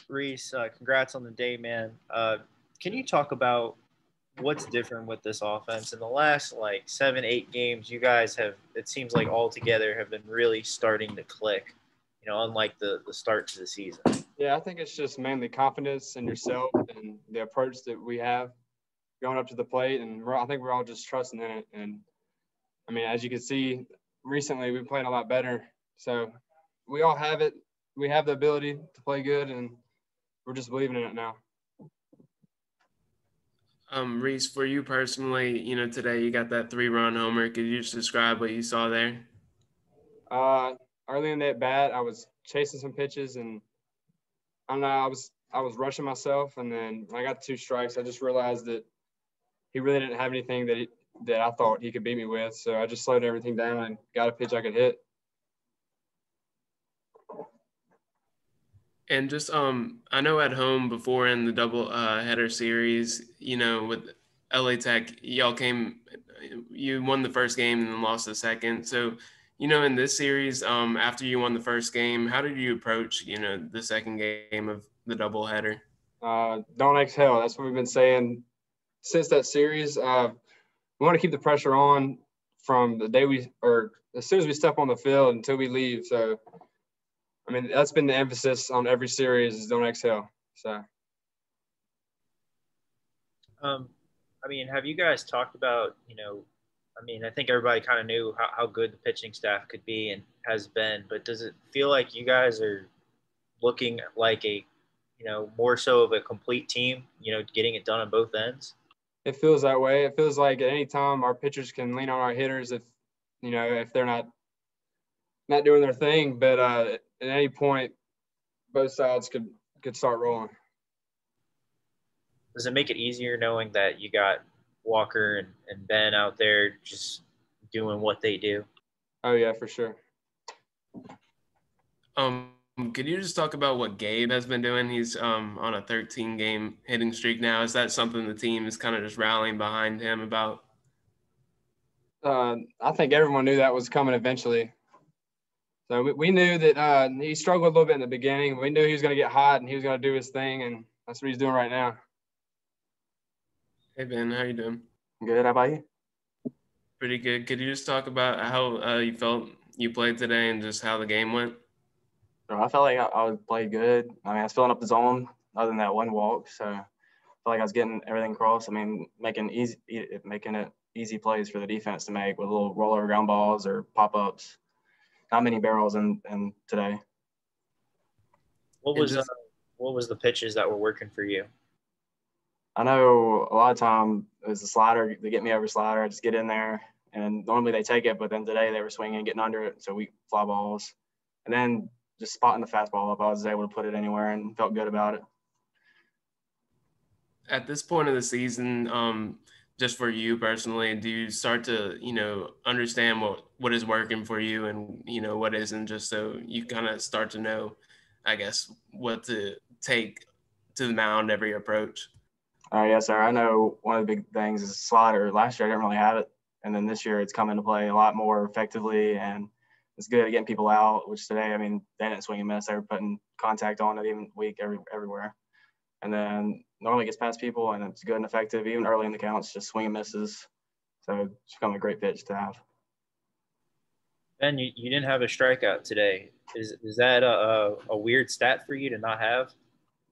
Reece, congrats on the day, man. Can you talk about what's different with this offense in the last like 7, 8 games? You guys have, it seems like all together, have been really starting to click. Unlike the start to the season. Yeah, I think it's just mainly confidence in yourself and the approach that we have going up to the plate, and I think we're all just trusting in it. And I mean, as you can see, recently we've played a lot better. So we all have it. We have the ability to play good, and we're just believing in it now. Reece, for you personally, today you got that 3-run homer. Could you just describe what you saw there? Early in that bat, I was chasing some pitches, and I don't know, I was rushing myself, and then when I got 2 strikes, I just realized that he really didn't have anything that I thought he could beat me with. So I just slowed everything down and got a pitch I could hit. And just I know at home before in the double header series, with LA Tech, you won the first game and then lost the second. So, in this series, after you won the first game, how did you approach, the second game of the double header? Don't exhale. That's what we've been saying since that series. We want to keep the pressure on from the day as soon as we step on the field until we leave. So, I mean, that's been the emphasis on every series is don't exhale. So, Have you guys talked about, I think everybody kind of knew how good the pitching staff could be and has been, but does it feel like you guys are looking like a, more so of a complete team, getting it done on both ends? It feels that way. It feels like at any time our pitchers can lean on our hitters if they're not doing their thing. But at any point, both sides could start rolling. Does it make it easier knowing that you got Walker and Ben out there just doing what they do? Oh yeah, for sure. Could you just talk about what Gabe has been doing? He's on a 13-game hitting streak now. Is that something the team is kind of just rallying behind him about? I think everyone knew that was coming eventually. So we knew that he struggled a little bit in the beginning. We knew he was going to get hot and he was going to do his thing, and that's what he's doing right now. Hey, Ben, how you doing? Good. How about you? Pretty good. Could you just talk about how you felt you played today and just how the game went? I felt like I played good. I mean, I was filling up the zone other than that one walk. So I felt like I was getting everything across. I mean, making it easy plays for the defense to make with little roller ground balls or pop-ups. Not many barrels in today. What was the pitches that were working for you? I know a lot of time it was the slider. They get me over slider. I just get in there, and normally they take it, but then today they were swinging, getting under it, so we fly balls. And then just spotting the fastball up, I was able to put it anywhere and felt good about it. At this point of the season, just for you personally, do you start to, understand what is working for you and, what isn't, just so you kind of start to know, I guess, what to take to the mound every approach? Yes, sir. I know one of the big things is slider. Last year I didn't really have it, and then this year it's come into play a lot more effectively, and it's good at getting people out, which today, I mean, they didn't swing and miss. They were putting contact on it even week everywhere. And then normally gets past people, and it's good and effective. Even early in the counts, just swing and misses. So it's become a great pitch to have. Ben, you didn't have a strikeout today. Is that a weird stat for you to not have?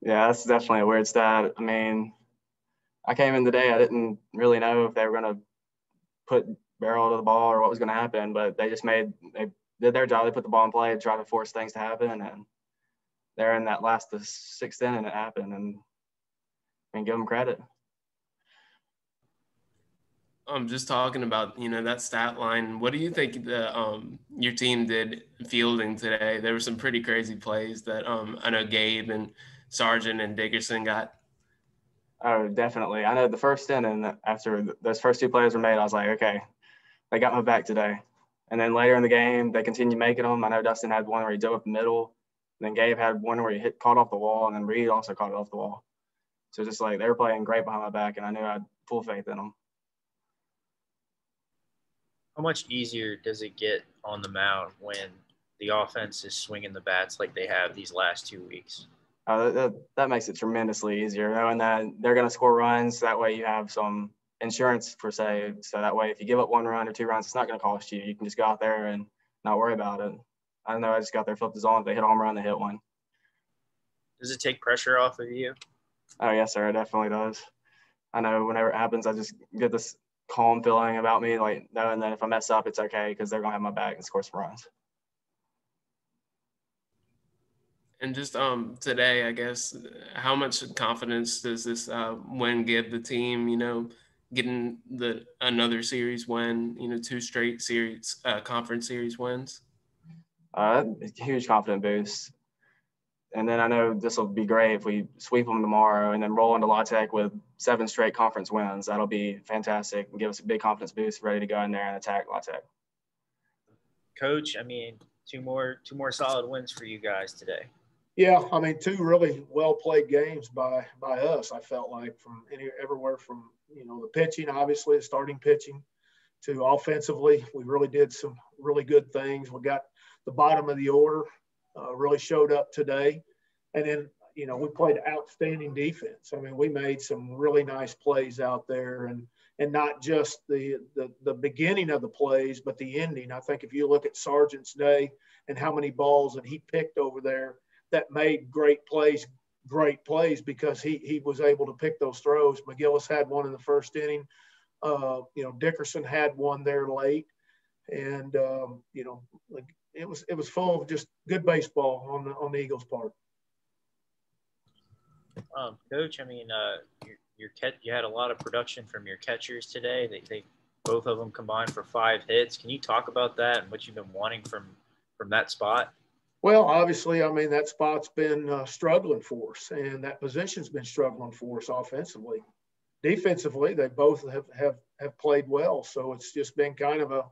Yeah, that's definitely a weird stat. I mean, I came in today, I didn't really know if they were going to put barrel to the ball or what was going to happen, but they did their job. They put the ball in play, try to force things to happen, and they're in that the sixth inning it happened, and give them credit. Just talking about, that stat line, what do you think your team did fielding today? There were some pretty crazy plays that I know Gabe and Sargent and Dickerson got. Oh, definitely. I know the first inning, after those first 2 plays were made, I was like, okay, they got my back today. And then later in the game, they continued making them. I know Dustin had one where he dove up the middle. And then Gabe had one where he caught off the wall, and then Reed also caught it off the wall. So just like they were playing great behind my back, and I knew I had full faith in them. How much easier does it get on the mound when the offense is swinging the bats like they have these last 2 weeks? That makes it tremendously easier, knowing that they're going to score runs. That way you have some insurance, per se. So that way if you give up 1 run or 2 runs, it's not going to cost you. You can just go out there and not worry about it. I know I just got there, flipped the zone. If they hit a home run, they hit one. Does it take pressure off of you? Oh, yes, sir. It definitely does. I know whenever it happens, I just get this calm feeling about me, like knowing that if I mess up, it's okay because they're going to have my back and score some runs. And just today, I guess, how much confidence does this win give the team? You know, getting another series win, 2 straight series conference series wins. Huge confident boost. And then I know this will be great if we sweep them tomorrow and then roll into La Tech with 7 straight conference wins. That'll be fantastic and give us a big confidence boost, ready to go in there and attack La Tech. Coach, I mean, two more solid wins for you guys today. Yeah, I mean, 2 really well played games by us. I felt like from everywhere from the pitching, obviously the starting pitching, to offensively, we really did some really good things. We got the bottom of the order really showed up today, and then we played outstanding defense. I mean, we made some really nice plays out there, and not just the beginning of the plays, but the ending. I think if you look at Sargent's day and how many balls that he picked over there that made great plays because he was able to pick those throws. McGillis had one in the first inning. Dickerson had one there late, and it was full of just good baseball on the Eagles' part. Coach, I mean, you had a lot of production from your catchers today. They both of them combined for 5 hits. Can you talk about that and what you've been wanting from that spot? Well, obviously, I mean, that spot's been struggling for us, and that position's been struggling for us offensively. Defensively, they both have played well, so it's just been kind of a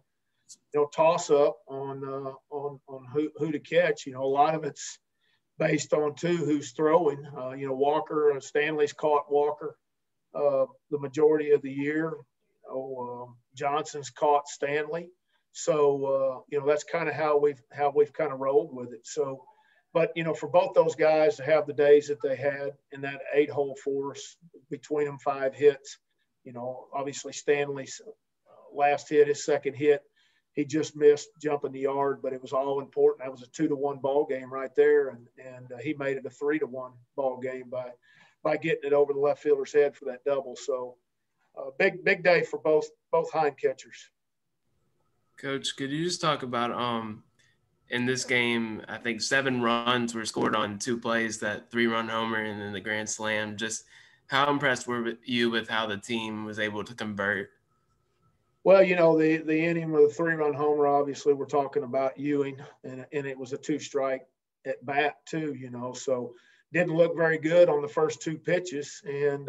toss up on who to catch. A lot of it's based on who's throwing. Walker, Stanley's caught Walker the majority of the year. Johnson's caught Stanley. So, that's kind of how we've kind of rolled with it. So, but, for both those guys to have the days that they had in that 8-hole for us, between them 5 hits, obviously Stanley's last hit, his second hit, he just missed jumping the yard, but it was all important. That was a 2-1 ball game right there. And he made it a 3-1 ball game by getting it over the left fielder's head for that double. So big day for both hind catchers. Coach, could you just talk about in this game, I think 7 runs were scored on 2 plays, that 3-run homer and then the grand slam. Just how impressed were you with how the team was able to convert? Well, the inning with a 3-run homer, obviously we're talking about Ewing, and it was a 2-strike at bat too, so didn't look very good on the first 2 pitches. And,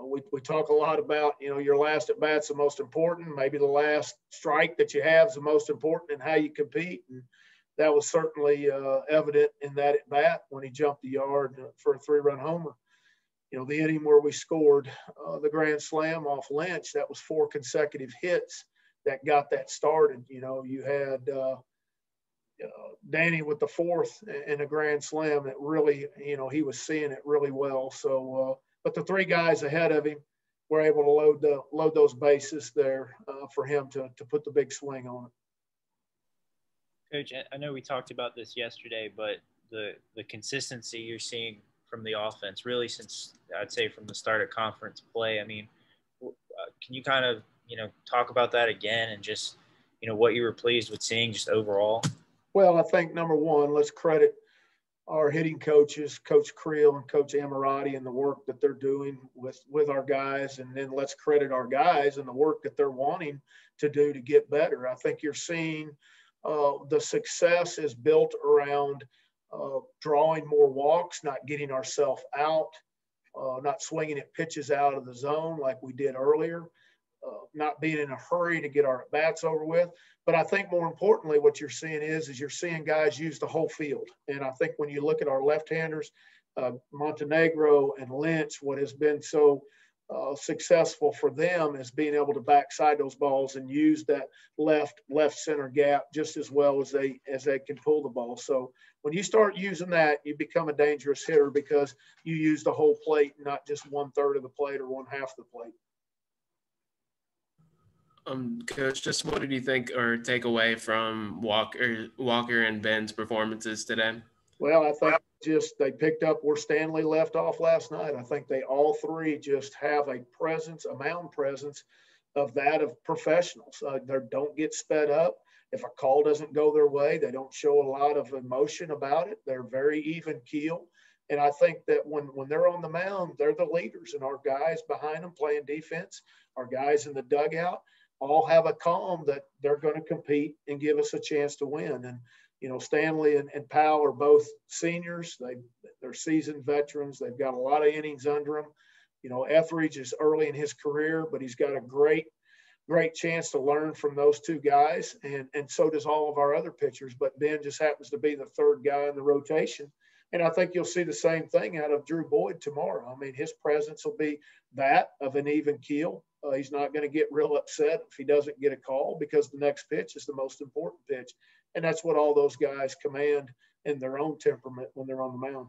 we talk a lot about, your last at bat's the most important. Maybe the last strike that you have is the most important in how you compete. And that was certainly evident in that at bat when he jumped the yard for a 3-run homer. The inning where we scored the grand slam off Lynch, that was 4 consecutive hits that got that started. You had Danny with the 4th in a grand slam that really, he was seeing it really well. So, but the 3 guys ahead of him were able to load those bases there for him to put the big swing on it. Coach, I know we talked about this yesterday, but the consistency you're seeing from the offense, really since I'd say from the start of conference play, I mean, can you kind of, talk about that again and just, what you were pleased with seeing just overall? Well, I think number one, let's credit our hitting coaches, Coach Creel and Coach Amorati, and the work that they're doing with our guys. And then let's credit our guys and the work that they're wanting to do to get better. I think you're seeing the success is built around drawing more walks, not getting ourselves out, not swinging at pitches out of the zone like we did earlier, not being in a hurry to get our bats over with. But I think more importantly, what you're seeing is you're seeing guys use the whole field. And I think when you look at our left-handers, Montenegro and Lynch, what has been so successful for them is being able to backside those balls and use that left center gap just as well as they can pull the ball. So when you start using that, you become a dangerous hitter because you use the whole plate, not just 1/3 of the plate or 1/2 the plate. Coach, just what did you think or take away from Walker and Ben's performances today? Well, I think just they picked up where Stanley left off last night. I think they all three just have a presence, a mound presence of professionals. They don't get sped up. If a call doesn't go their way, they don't show a lot of emotion about it. They're very even keel. And I think that when they're on the mound, they're the leaders. And our guys behind them playing defense, our guys in the dugout, all have a calm that they're going to compete and give us a chance to win. And Stanley and Powell are both seniors. They're seasoned veterans. They've got a lot of innings under them. Ethridge is early in his career, but he's got a great chance to learn from those two guys. And so does all of our other pitchers. But Ben just happens to be the third guy in the rotation. And I think you'll see the same thing out of Drew Boyd tomorrow. I mean, his presence will be that of an even keel. He's not going to get real upset if he doesn't get a call because the next pitch is the most important pitch. And that's what all those guys command in their own temperament when they're on the mound.